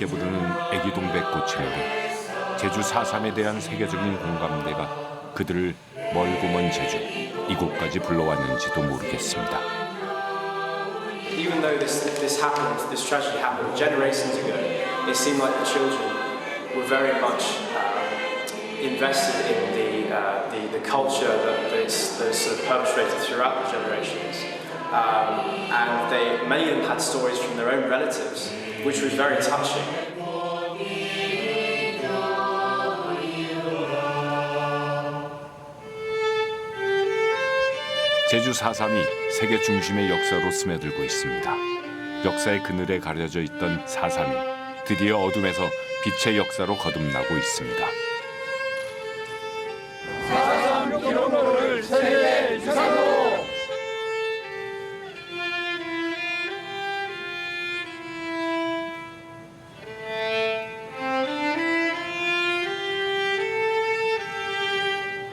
함께 부르는 애기동 백꽃이라도 제주 4.3에 대한 세계적인 공감대가 그들을 멀고 먼 제주 이곳까지 불러왔는지도 모르겠습니다. Even though this happened, this tragedy happened generations ago, it seemed like the children were very much invested in the culture that's sort of perpetrated throughout the generations, and many of them had stories from their own relatives, which was very touching. 제주 4.3이 세계 중심의 역사로 스며들고 있습니다. 역사의 그늘에 가려져 있던 4.3이 드디어 어둠에서 빛의 역사로 거듭나고 있습니다. 4.3 기록물을 세계 유산으로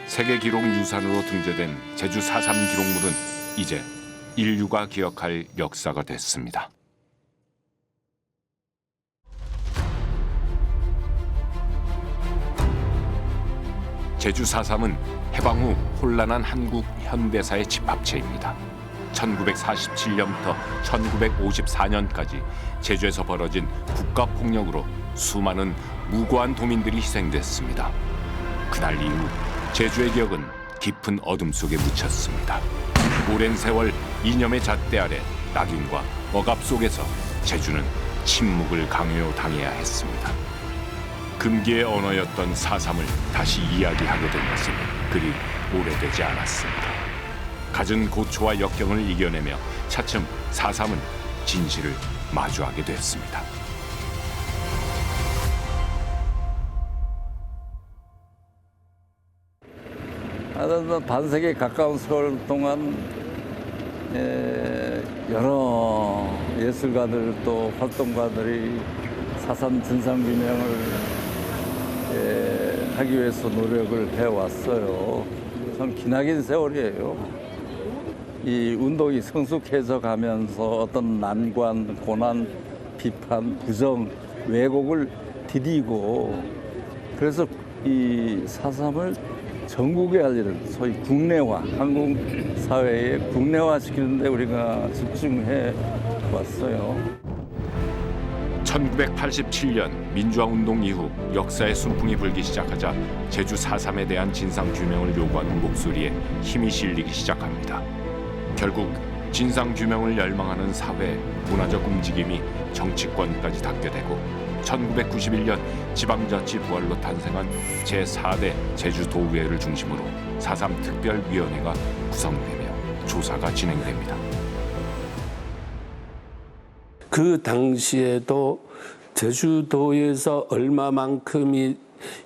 세계 기록 유산으로 등재된 제주 4.3 기록물은 이제 인류가 기억할 역사가 됐습니다. 제주 4.3은 해방 후 혼란한 한국 현대사의 집합체입니다. 1947년부터 1954년까지 제주에서 벌어진 국가폭력으로 수많은 무고한 도민들이 희생됐습니다. 그날 이후 제주의 기억은 깊은 어둠 속에 묻혔습니다. 오랜 세월 이념의 잣대 아래 낙인과 억압 속에서 제주는 침묵을 강요당해야 했습니다. 금기의 언어였던 4.3을 다시 이야기하게 된 것은 그리 오래되지 않았습니다. 갖은 고초와 역경을 이겨내며 차츰 4.3은 진실을 마주하게 됐습니다. 반세기 가까운 세월 동안 여러 예술가들 또 활동가들이 4.3 진상규명을 하기 위해서 노력을 해왔어요. 참 기나긴 세월이에요. 이 운동이 성숙해져 가면서 어떤 난관, 고난, 비판, 부정, 왜곡을 디디고 그래서 이 4.3을 전국에 알리는 소위 국내화, 한국 사회에 국내화시키는데 우리가 집중해 왔어요. 1987년 민주화운동 이후 역사의 순풍이 불기 시작하자 제주 4.3에 대한 진상규명을 요구하는 목소리에 힘이 실리기 시작합니다. 결국 진상규명을 열망하는 사회, 문화적 움직임이 정치권까지 닿게 되고 1991년 지방자치 부활로 탄생한 제4대 제주도의회를 중심으로 4.3 특별위원회가 구성되며 조사가 진행됩니다. 그 당시에도 제주도에서 얼마만큼이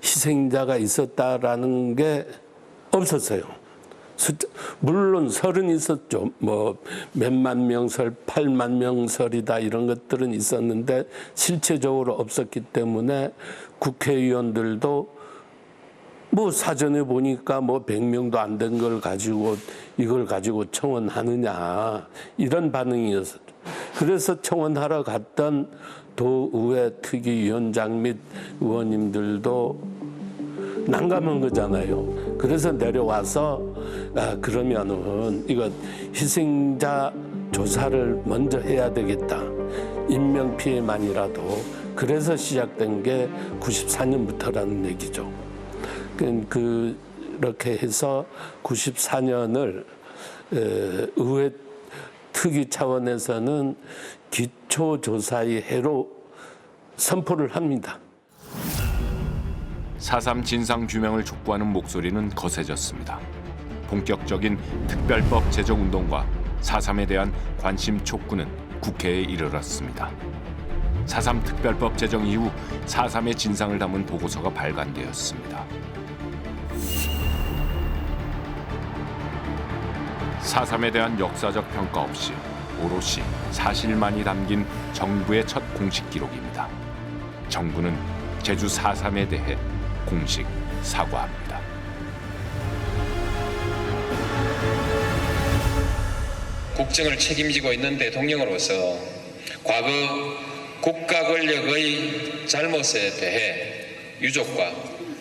희생자가 있었다라는 게 없었어요. 물론 설은 있었죠. 뭐 몇만 명설, 8만 명설이다 이런 것들은 있었는데 실체적으로 없었기 때문에 국회의원들도 뭐 사전에 보니까 뭐 100명도 안 된 걸 가지고 이걸 가지고 청원하느냐 이런 반응이었었죠. 그래서 청원하러 갔던 도의회 특위위원장 및 의원님들도 난감한 거잖아요. 그래서 내려와서 그러면은 이거 희생자 조사를 먼저 해야 되겠다. 인명피해만이라도. 그래서 시작된 게 94년부터라는 얘기죠. 그렇게 해서 94년을 의회 특위 차원에서는 기초조사의 해로 선포를 합니다. 4.3 진상규명을 촉구하는 목소리는 거세졌습니다. 본격적인 특별법 제정운동과 4.3에 대한 관심 촉구는 국회에 이르렀습니다. 4.3 특별법 제정 이후 4.3의 진상을 담은 보고서가 발간되었습니다. 4.3에 대한 역사적 평가 없이 오롯이 사실만이 담긴 정부의 첫 공식 기록입니다. 정부는 제주 4.3에 대해 공식 사과합니다. 국정을 책임지고 있는 대통령으로서 과거 국가 권력의 잘못에 대해 유족과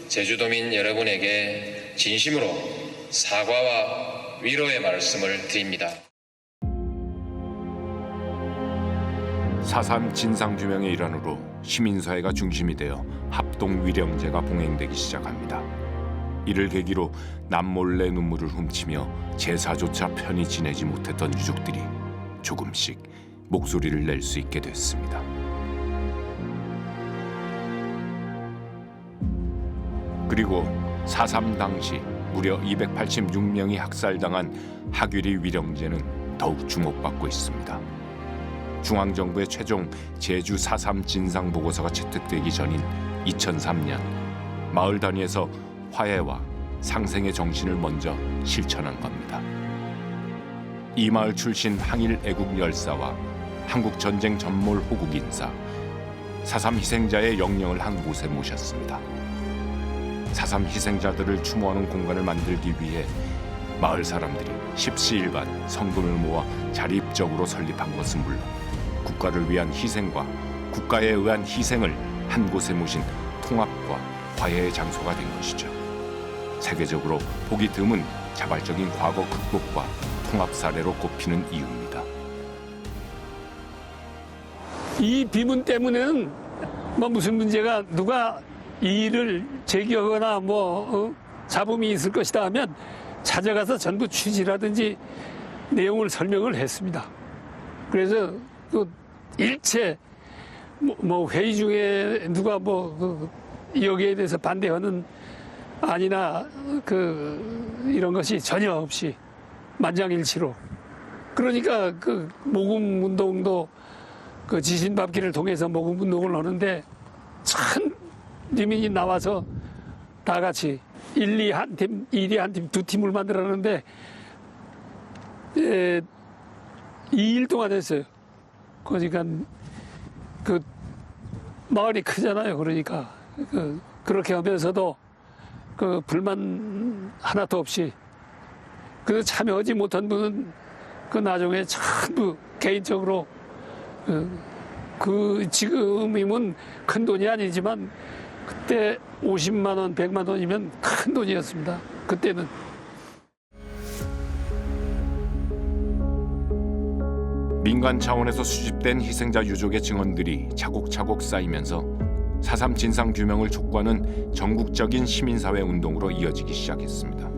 제주도민 여러분에게 진심으로 사과와 위로의 말씀을 드립니다. 4.3 진상규명의 일환으로 시민사회가 중심이 되어 합동위령제가 봉행되기 시작합니다. 이를 계기로 남몰래 눈물을 훔치며 제사조차 편히 지내지 못했던 유족들이 조금씩 목소리를 낼 수 있게 됐습니다. 그리고 4.3 당시 무려 286명이 학살당한 학위리 위령제는 더욱 주목받고 있습니다. 중앙정부의 최종 제주 4.3 진상보고서가 채택되기 전인 2003년 마을 단위에서 화해와 상생의 정신을 먼저 실천한 겁니다. 이 마을 출신 항일 애국 열사와 한국전쟁 전몰 호국 인사, 4.3 희생자의 영령을 한 곳에 모셨습니다. 4.3 희생자들을 추모하는 공간을 만들기 위해 마을 사람들이 십시일반 성금을 모아 자립적으로 설립한 것은 물론 국가를 위한 희생과 국가에 의한 희생을 한 곳에 모신 통합과 화해의 장소가 된 것이죠. 세계적으로 보기 드문 자발적인 과거 극복과 통합 사례로 꼽히는 이유입니다. 이 비문 때문에는 뭐 무슨 문제가 누가 이 일을 제기하거나 잡음이 있을 것이다 하면 찾아가서 전부 취지라든지 내용을 설명을 했습니다. 그래서 그 일체 회의 중에 누가 여기에 대해서 반대하는 아니나 이런 것이 전혀 없이 만장일치로. 그러니까 그 모금 운동도 그 지신밟기를 통해서 모금 운동을 하는데 천 리민이 나와서 다 같이 1이 한 팀, 1이 한 팀, 두 팀을 만들었는데 2일 동안 했어요. 그러니까 그 마을이 크잖아요. 그러니까 그렇게 하면서도 그 불만 하나도 없이 그 참여하지 못한 분은 그 나중에 전부 개인적으로 그 지금이면 큰 돈이 아니지만 그때 50만 원, 100만 원이면 큰 돈이었습니다. 그때는. 민간 차원에서 수집된 희생자 유족의 증언들이 차곡차곡 쌓이면서 4.3 진상규명을 촉구하는 전국적인 시민사회 운동으로 이어지기 시작했습니다.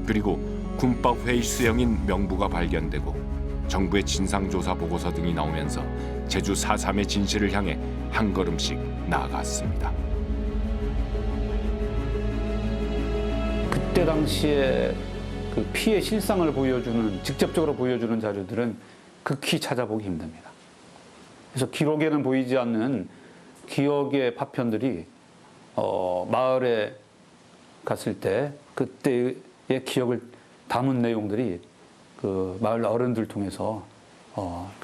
그리고 군법회의 수령인 명부가 발견되고 정부의 진상조사 보고서 등이 나오면서 제주 4.3의 진실을 향해 한 걸음씩 나아갔습니다. 그때 당시에 그 피해 실상을 보여주는, 직접적으로 보여주는 자료들은 극히 찾아보기 힘듭니다. 그래서 기록에는 보이지 않는 기억의 파편들이 마을에 갔을 때 그때의 기억을 담은 내용들이 그 마을 어른들 통해서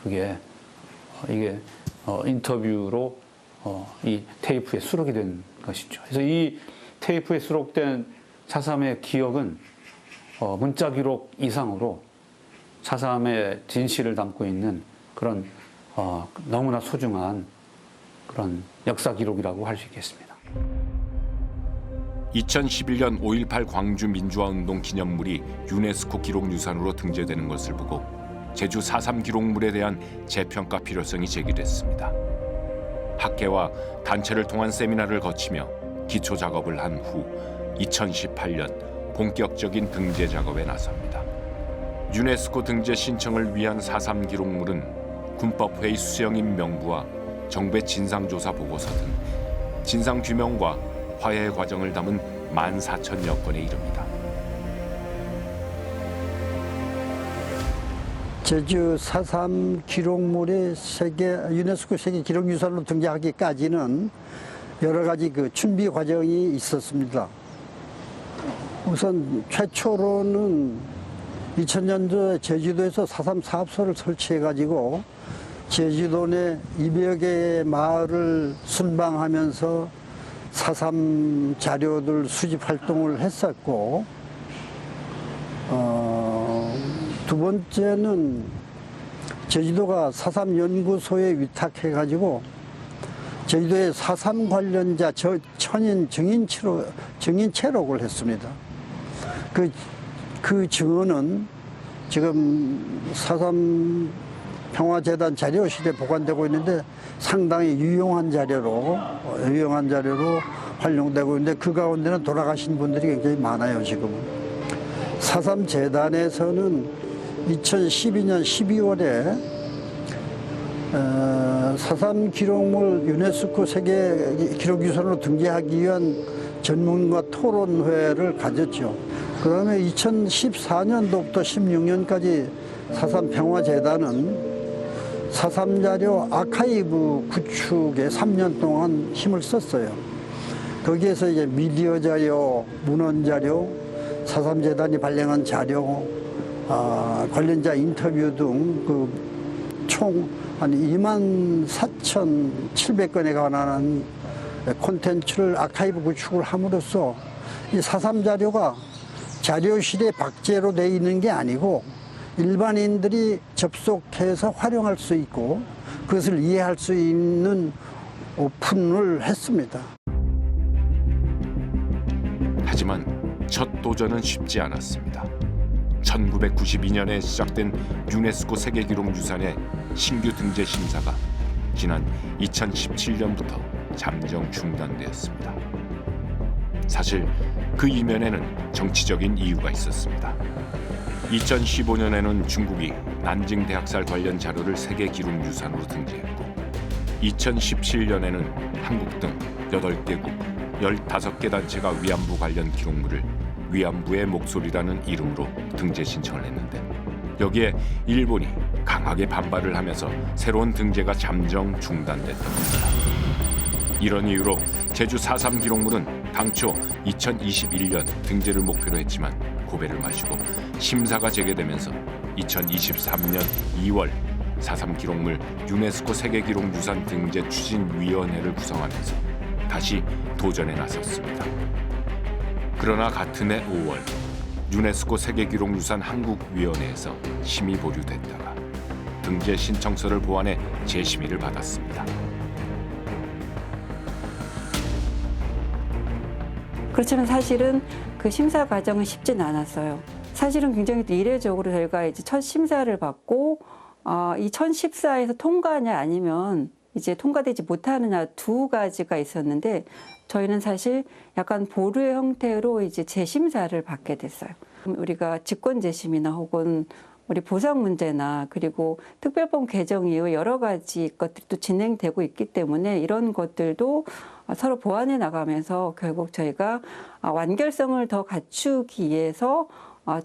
이게 인터뷰로 이 테이프에 수록이 된 것이죠. 그래서 이 테이프에 수록된 4.3의 기억은 문자 기록 이상으로 4.3의 진실을 담고 있는 그런 너무나 소중한 그런 역사 기록이라고 할 수 있겠습니다. 2011년 5.18 광주 민주화운동 기념물이 유네스코 기록유산으로 등재되는 것을 보고 제주 4.3 기록물에 대한 재평가 필요성이 제기됐습니다. 학계와 단체를 통한 세미나를 거치며 기초 작업을 한 후 2018년 본격적인 등재 작업에 나섭니다. 유네스코 등재 신청을 위한 4.3 기록물은 군법회의 수령인 명부와 정부의 진상조사 보고서 등 진상규명과 화해의 과정을 담은 14,000여 건에 이릅니다. 제주 4.3 기록물의 유네스코 세계 기록유산으로 등재하기까지는 여러 가지 그 준비 과정이 있었습니다. 우선 최초로는 2000년도에 제주도에서 4.3 사업소를 설치해가지고 제주도 내 200여 개의 마을을 순방하면서 4.3 자료들 수집 활동을 했었고, 두 번째는 제주도가 4.3 연구소에 위탁해가지고 제주도의 4.3 관련자 천인 증인 체록을 했습니다. 그 증언은 지금 4.3 평화재단 자료실에 보관되고 있는데 상당히 유용한 자료로 활용되고 있는데 그 가운데는 돌아가신 분들이 굉장히 많아요, 지금은. 4.3 재단에서는 2012년 12월에 4.3 기록물 유네스코 세계 기록유산으로 등재하기 위한 전문가 토론회를 가졌죠. 그다음에 2014년도부터 16년까지 4.3 평화재단은 4.3 자료 아카이브 구축에 3년 동안 힘을 썼어요. 거기에서 이제 미디어 자료, 문헌 자료, 4.3 재단이 발행한 자료, 관련자 인터뷰 등 그 총 한 24,700건에 관한 콘텐츠를 아카이브 구축을 함으로써 이 4.3 자료가 자료실에 박제로 돼 있는 게 아니고 일반인들이 접속해서 활용할 수 있고 그것을 이해할 수 있는 오픈을 했습니다. 하지만 첫 도전은 쉽지 않았습니다. 1992년에 시작된 유네스코 세계기록유산의 신규 등재 심사가 지난 2017년부터 잠정 중단되었습니다. 사실 그 이면에는 정치적인 이유가 있었습니다. 2015년에는 중국이 난징 대학살 관련 자료를 세계기록유산으로 등재했고 2017년에는 한국 등 8개국 15개 단체가 위안부 관련 기록물을 위안부의 목소리라는 이름으로 등재 신청을 했는데 여기에 일본이 강하게 반발을 하면서 새로운 등재가 잠정 중단됐던 겁니다. 이런 이유로 제주 4.3 기록물은 당초 2021년 등재를 목표로 했지만 고배를 마시고 심사가 재개되면서 2023년 2월 4.3 기록물 유네스코 세계기록유산 등재 추진위원회를 구성하면서 다시 도전에 나섰습니다. 그러나 같은 해 5월 유네스코 세계기록유산 한국위원회에서 심의 보류됐다가 등재 신청서를 보완해 재심의를 받았습니다. 그렇지만 사실은 그 심사 과정은 쉽진 않았어요. 사실은 굉장히 이례적으로 저희가 이제 첫 심사를 받고 이 1014에서 통과하냐 아니면 이제 통과되지 못하느냐 두 가지가 있었는데 저희는 사실 약간 보류의 형태로 이제 재심사를 받게 됐어요. 우리가 직권 재심이나 혹은 우리 보상 문제나 그리고 특별법 개정 이후 여러 가지 것들도 진행되고 있기 때문에 이런 것들도 서로 보완해 나가면서 결국 저희가 완결성을 더 갖추기 위해서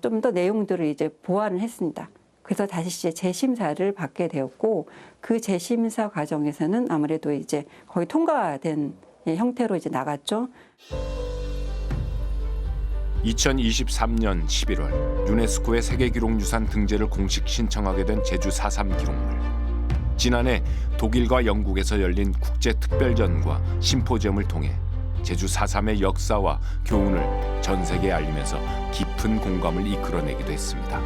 좀 더 내용들을 이제 보완을 했습니다. 그래서 다시 이제 재심사를 받게 되었고 그 재심사 과정에서는 아무래도 이제 거의 통과된 형태로 이제 나갔죠. 2023년 11월 유네스코의 세계기록유산 등재를 공식 신청하게 된 제주 4.3 기록물. 지난해 독일과 영국에서 열린 국제특별전과 심포지엄을 통해 제주 4.3의 역사와 교훈을 전 세계에 알리면서 깊은 공감을 이끌어내기도 했습니다.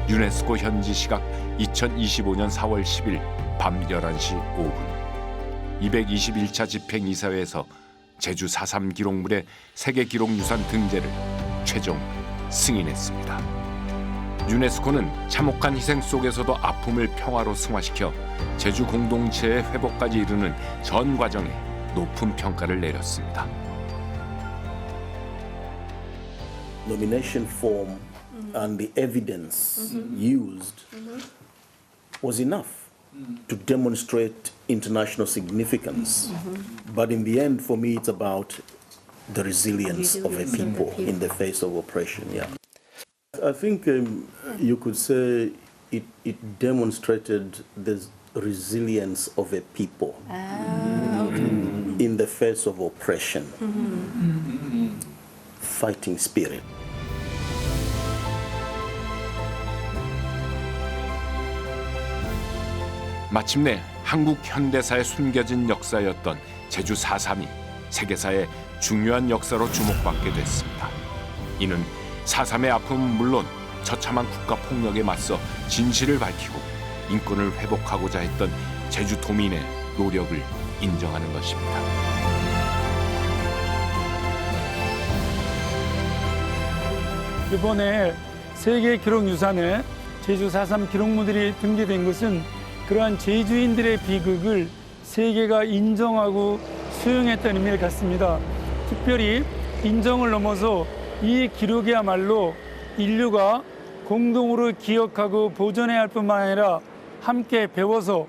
유네스코 현지 시각 2025년 4월 10일 밤 11시 5분 221차 집행이사회에서 제주 4.3 기록물의 세계기록유산 등재를 최종 승인했습니다. 유네스코는 참혹한 희생 속에서도 아픔을 평화로 승화시켜 제주 공동체의 회복까지 이르는 전 과정에 높은 평가를 내렸습니다. Nomination form and the evidence used was enough to demonstrate international significance. But in the end, for me, it's about the resilience of a people in the face of oppression. Yeah, I think you could say it demonstrated the resilience of a people in the face of oppression, fighting spirit. 마침내 한국 현대사에 숨겨진 역사였던 제주 4.3이 세계사의 중요한 역사로 주목받게 됐습니다. 이는 4.3의 아픔은 물론 처참한 국가 폭력에 맞서 진실을 밝히고 인권을 회복하고자 했던 제주도민의 노력을 인정하는 것입니다. 이번에 세계 기록유산에 제주 4.3 기록물들이 등재된 것은 그러한 제주인들의 비극을 세계가 인정하고 수용했다는 의미를 갖습니다. 특별히 인정을 넘어서 이 기록이야말로 인류가 공동으로 기억하고 보존해야 할 뿐만 아니라 함께 배워서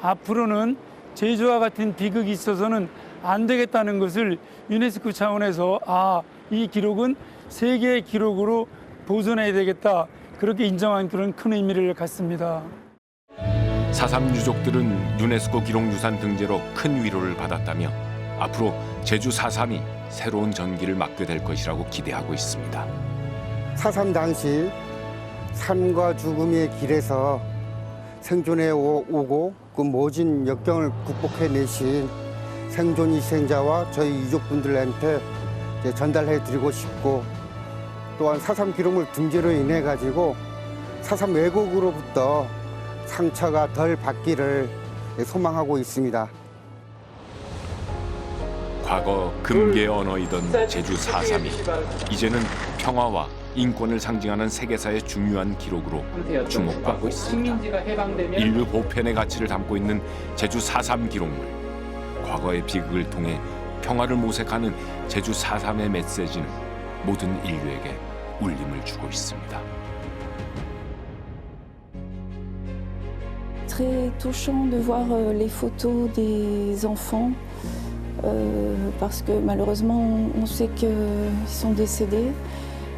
앞으로는 제주와 같은 비극이 있어서는 안 되겠다는 것을 유네스코 차원에서 이 기록은 세계의 기록으로 보존해야 되겠다, 그렇게 인정한 그런 큰 의미를 갖습니다. 4.3 유족들은 유네스코 기록유산 등재로 큰 위로를 받았다며 앞으로 제주 4.3이 새로운 전기를 맞게 될 것이라고 기대하고 있습니다. 4.3 당시 삶과 죽음의 길에서 생존해 오고 그 모진 역경을 극복해내신 생존 희생자와 저희 유족분들한테 전달해 드리고 싶고, 또한 4.3 기록물 등재로 인해 가지고 4.3 왜곡으로부터 상처가 덜 받기를 소망하고 있습니다. 과거 금계의 언어이던 제주 4.3이 이제는 평화와 인권을 상징하는 세계사의 중요한 기록으로 주목받고 있습니다. 인류 보편의 가치를 담고 있는 제주 4.3 기록물. 과거의 비극을 통해 평화를 모색하는 제주 4.3의 메시지는 모든 인류에게 울림을 주고 있습니다. Très touchant de voir les photos des enfants parce que malheureusement on sait qu'ils sont décédés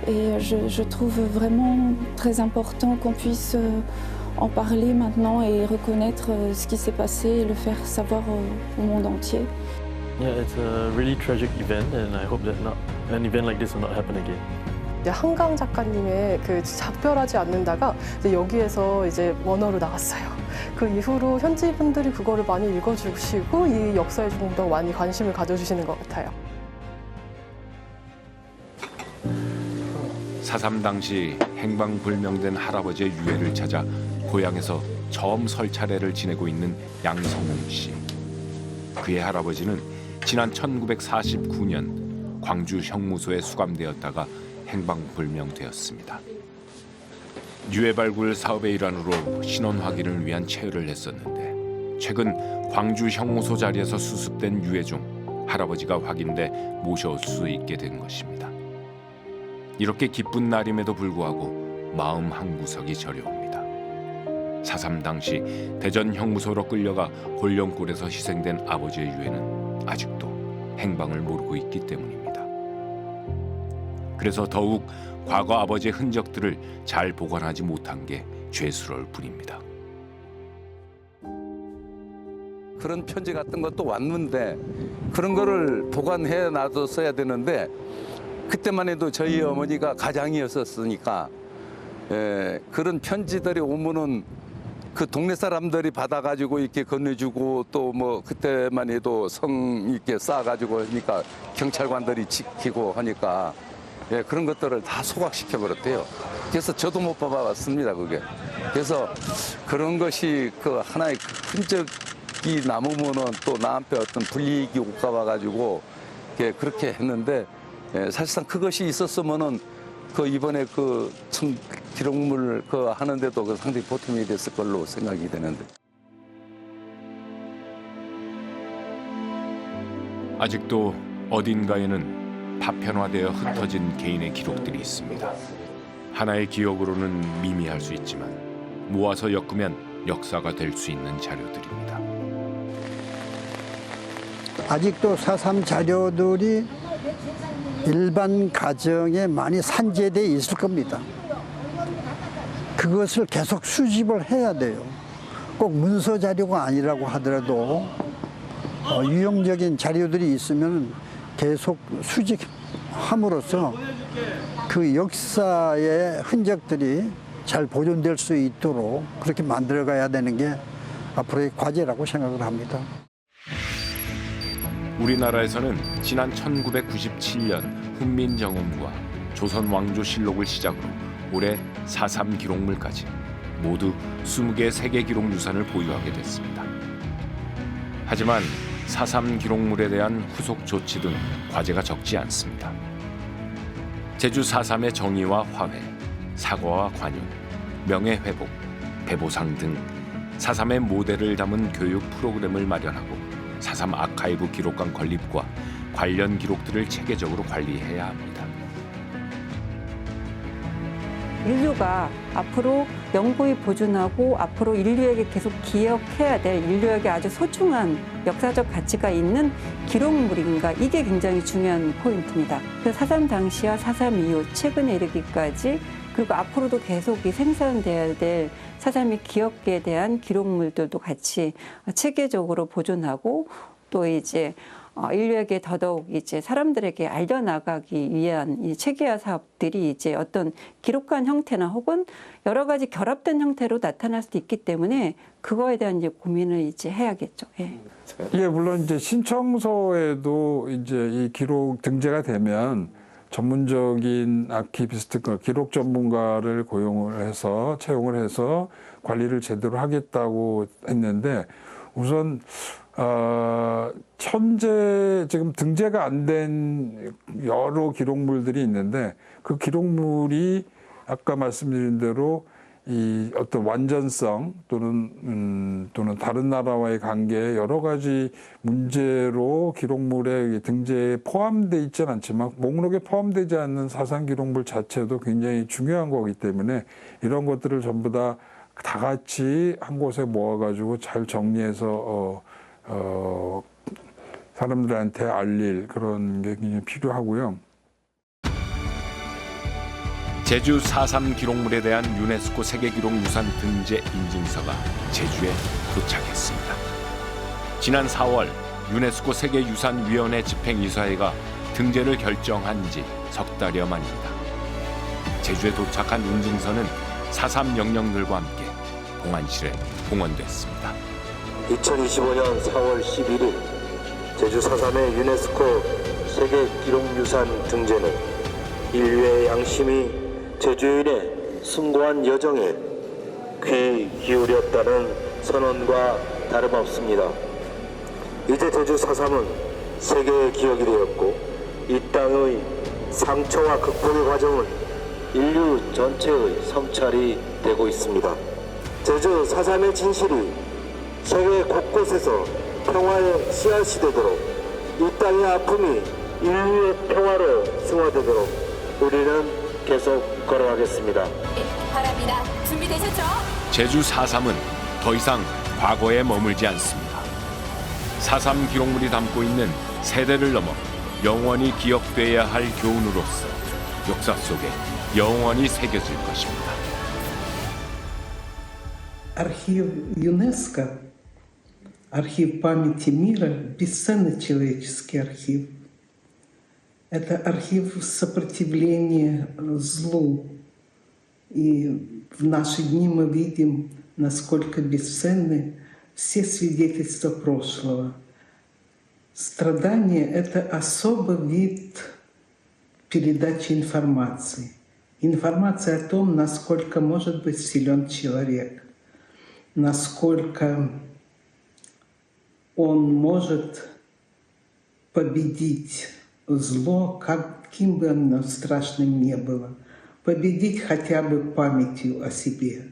et je trouve vraiment très important qu'on puisse en parler maintenant et reconnaître ce qui s'est passé et le faire savoir au monde entier. Yeah, it's a really tragic event and I hope that an event like this will not happen again. 한강 작가님의 그 작별하지 않는다가 이제 여기에서 이제 원어로 나왔어요. 그 이후로 현지 분들이 그거를 많이 읽어주시고 이 역사에 좀 더 많이 관심을 가져주시는 것 같아요. 4.3 당시 행방불명된 할아버지의 유해를 찾아 고향에서 처음 설 차례를 지내고 있는 양성웅 씨. 그의 할아버지는 지난 1949년 광주 형무소에 수감되었다가 행방불명되었습니다. 유해 발굴 사업의 일환으로 신원 확인을 위한 체열을 했었는데 최근 광주 형무소 자리에서 수습된 유해 중 할아버지가 확인돼 모셔올 수 있게 된 것입니다. 이렇게 기쁜 날임에도 불구하고 마음 한구석이 저려옵니다. 4.3 당시 대전 형무소로 끌려가 골령골에서 희생된 아버지의 유해는 아직도 행방을 모르고 있기 때문입니다. 그래서 더욱 과거 아버지의 흔적들을 잘 보관하지 못한 게 죄스러울 뿐입니다. 그런 편지 같은 것도 왔는데 그런 거를 보관해 놔뒀어야 되는데 그때만 해도 저희 어머니가 가장이었었으니까 그런 편지들이 오면은 그 동네 사람들이 받아가지고 이렇게 건네주고 또 뭐 그때만 해도 성 있게 쌓아가지고 하니까 경찰관들이 지키고 하니까 그런 것들을 다 소각시켜 버렸대요. 그래서 저도 못 봐봤습니다, 그게. 그래서 그런 것이 그 하나의 흔적이 남으면은 또 나한테 어떤 불이익이 올까 봐가지고 그렇게 했는데 사실상 그것이 있었으면은 그 이번에 그 참 기록물 그 하는데도 그 상당히 보탬이 됐을 걸로 생각이 되는데. 아직도 어딘가에는 파편화되어 흩어진 개인의 기록들이 있습니다. 하나의 기억으로는 미미할 수 있지만 모아서 엮으면 역사가 될 수 있는 자료들입니다. 아직도 4.3 자료들이 일반 가정에 많이 산재되어 있을 겁니다. 그것을 계속 수집을 해야 돼요. 꼭 문서 자료가 아니라고 하더라도 유용적인 자료들이 있으면 계속 수집함으로써 그 역사의 흔적들이 잘 보존될 수 있도록 그렇게 만들어가야 되는 게 앞으로의 과제라고 생각을 합니다. 우리나라에서는 지난 1997년 훈민정음과 조선왕조실록을 시작으로 올해 4.3 기록물까지 모두 20개의 세계 기록 유산을 보유하게 됐습니다. 하지만 4.3 기록물에 대한 후속 조치 등 과제가 적지 않습니다. 제주 4.3의 정의와 화해, 사과와 관용, 명예회복, 배보상 등 4.3의 모델을 담은 교육 프로그램을 마련하고 4.3 아카이브 기록관 건립과 관련 기록들을 체계적으로 관리해야 합니다. 인류가 앞으로 영구히 보존하고 앞으로 인류에게 계속 기억해야 될 인류에게 아주 소중한 역사적 가치가 있는 기록물인가, 이게 굉장히 중요한 포인트입니다. 그래서 4.3 당시와 4.3 이후 최근에 이르기까지, 그리고 앞으로도 계속 생산돼야 될 4.3의 기억에 대한 기록물들도 같이 체계적으로 보존하고, 또 이제 인류에게 더더욱 이제 사람들에게 알려나가기 위한 이 체계화 사업들이 이제 어떤 기록한 형태나 혹은 여러 가지 결합된 형태로 나타날 수도 있기 때문에 그거에 대한 이제 고민을 이제 해야겠죠. 예. 예, 물론 이제 신청서에도 이제 이 기록 등재가 되면 전문적인 아키비스트, 기록 전문가를 고용을 해서 채용을 해서 관리를 제대로 하겠다고 했는데, 우선 현재 지금 등재가 안 된 여러 기록물들이 있는데, 그 기록물이 아까 말씀드린 대로 이 어떤 완전성 또는 다른 나라와의 관계 여러 가지 문제로 기록물의 등재에 포함되어 있지는 않지만 목록에 포함되지 않는 4.3 기록물 자체도 굉장히 중요한 거기 때문에 이런 것들을 전부 다 같이 한 곳에 모아가지고 잘 정리해서 사람들한테 알릴 그런 게 굉장히 필요하고요. 제주 4.3 기록물에 대한 유네스코 세계기록유산 등재 인증서가 제주에 도착했습니다. 지난 4월 유네스코 세계유산위원회 집행이사회가 등재를 결정한 지 석 달여 만입니다. 제주에 도착한 인증서는 4.3 영령들과 함께 봉안실에 봉헌됐습니다. 2025년 4월 11일 제주 4.3의 유네스코 세계기록유산 등재는 인류의 양심이 제주인의 숭고한 여정에 귀 기울였다는 선언과 다름없습니다. 이제 제주 4.3은 세계의 기억이 되었고 이 땅의 상처와 극복의 과정은 인류 전체의 성찰이 되고 있습니다. 제주 4.3의 진실이 세계 곳곳에서 평화의 씨앗이 되도록, 이 땅의 아픔이 인류의 평화로 승화되도록 우리는 계속 걸어가겠습니다. 바랍니다. 준비되셨죠? 제주 4.3은 더 이상 과거에 머물지 않습니다. 4.3 기록물이 담고 있는 세대를 넘어 영원히 기억돼야 할 교훈으로서 역사 속에 영원히 새겨질 것입니다. Архив ЮНЕСКО, архив памяти мира, бесценный человеческий архив. Это архив сопротивления злу. И в наши дни мы видим, насколько бесценны все свидетельства прошлого. Страдание – это особый вид передачи информации. Информация о том, насколько может быть силен человек, насколько он может победить зло, каким бы оно страшным ни было, победить хотя бы памятью о себе.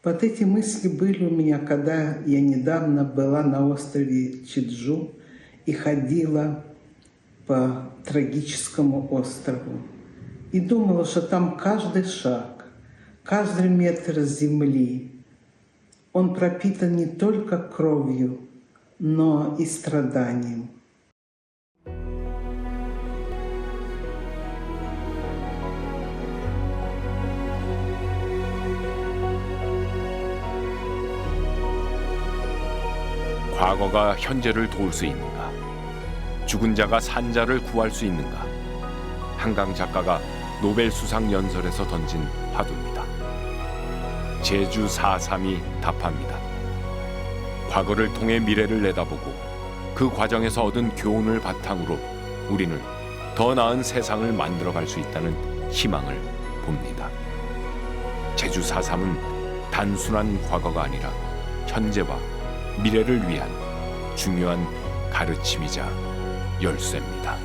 Вот эти мысли были у меня, когда я недавно была на острове Чеджу и ходила по трагическому острову. И думала, что там каждый шаг, каждый метр земли, он пропитан не только кровью, но и страданием. 과거가 현재를 도울 수 있는가? 죽은 자가 산 자를 구할 수 있는가? 한강 작가가 노벨 수상 연설에서 던진 화두입니다. 제주 4.3이 답합니다. 과거를 통해 미래를 내다보고 그 과정에서 얻은 교훈을 바탕으로 우리는 더 나은 세상을 만들어갈 수 있다는 희망을 봅니다. 제주 4.3은 단순한 과거가 아니라 현재와 미래를 위한 중요한 가르침이자 열쇠입니다.